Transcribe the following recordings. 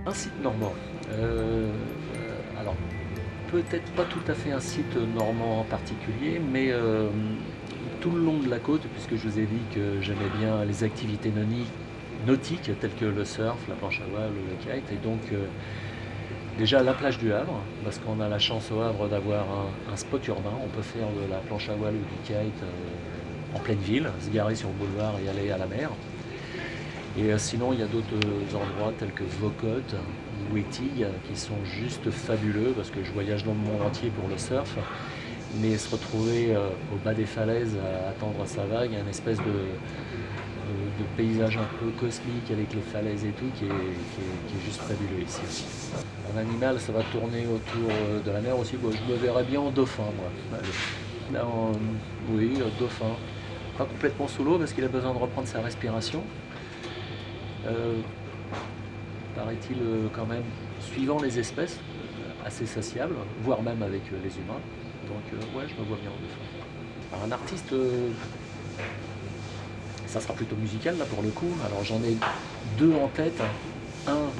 Un site normand. Alors, peut-être pas tout à fait un site normand en particulier, mais tout le long de la côte, puisque je vous ai dit que j'aimais bien les activités nautiques telles que le surf, la planche à voile ou le kite, et donc déjà la plage du Havre, parce qu'on a la chance au Havre d'avoir un spot urbain, on peut faire de la planche à voile ou du kite en pleine ville, se garer sur le boulevard et aller à la mer. Et sinon, il y a d'autres endroits tels que Vocote ou Étille qui sont juste fabuleux parce que je voyage dans le monde entier pour le surf. Mais se retrouver au bas des falaises à attendre sa vague, une espèce de paysage un peu cosmique avec les falaises et tout qui est juste fabuleux ici aussi. En animal, ça va tourner autour de la mer aussi. Bon, je me verrais bien en dauphin, moi. Allez. Oui, dauphin. Pas complètement sous l'eau parce qu'il a besoin de reprendre sa respiration. Euh, Paraît-il quand même, suivant les espèces, assez sociable, voire même avec les humains. Donc ouais, je me vois bien en dauphin. Alors un artiste, ça sera plutôt musical là pour le coup. Alors j'en ai deux en tête. Un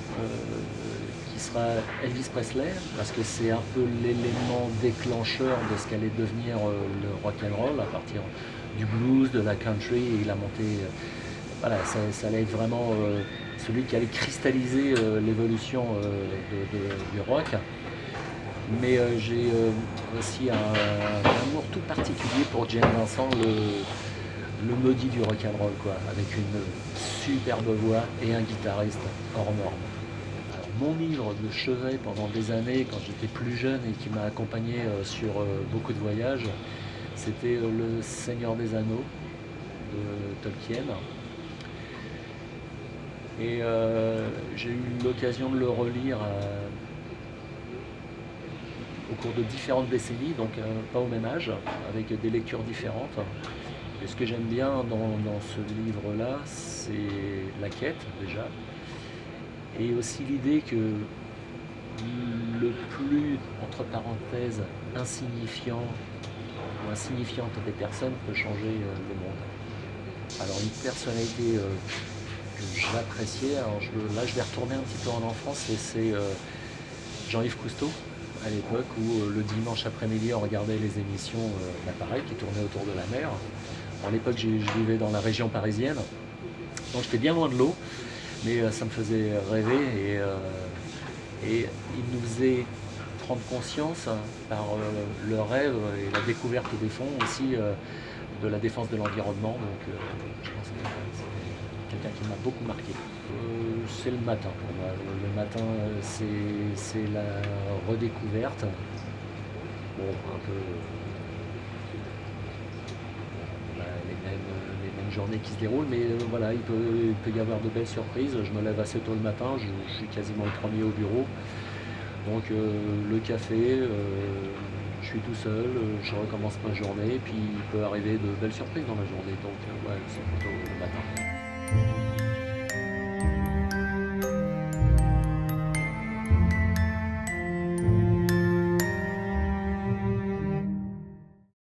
qui sera Elvis Presley, parce que c'est un peu l'élément déclencheur de ce qu'allait devenir le rock and roll à partir du blues, de la country, et il a monté. Voilà, ça allait être vraiment celui qui allait cristalliser l'évolution du rock. Mais j'ai aussi un amour tout particulier pour James Vincent, le maudit du rock'n'roll, quoi, avec une superbe voix et un guitariste hors norme. Alors, mon livre de chevet pendant des années, quand j'étais plus jeune et qui m'a accompagné sur beaucoup de voyages, c'était Le Seigneur des Anneaux de Tolkien. Et j'ai eu l'occasion de le relire au cours de différentes décennies, donc pas au même âge, avec des lectures différentes. Et ce que j'aime bien dans ce livre-là, c'est la quête déjà, et aussi l'idée que le plus, entre parenthèses, insignifiant ou insignifiante des personnes peut changer le monde. Alors une personnalité que j'appréciais, alors là je vais retourner un petit peu en enfance, et c'est Jean-Yves Cousteau, à l'époque où le dimanche après-midi on regardait les émissions d'appareils qui tournaient autour de la mer. À l'époque je vivais dans la région parisienne, donc j'étais bien loin de l'eau, mais ça me faisait rêver, et il nous faisait prendre conscience par le rêve et la découverte des fonds aussi de la défense de l'environnement. Donc je pense que c'est quelqu'un qui m'a beaucoup marqué. C'est le matin pour moi. Le matin, c'est la redécouverte. Bon, un peu les mêmes journées qui se déroulent, mais voilà, il peut y avoir de belles surprises. Je me lève assez tôt le matin, je suis quasiment le premier au bureau. Donc le café, je suis tout seul, je recommence ma journée, et puis il peut arriver de belles surprises dans la journée. Donc ouais, c'est plutôt le matin.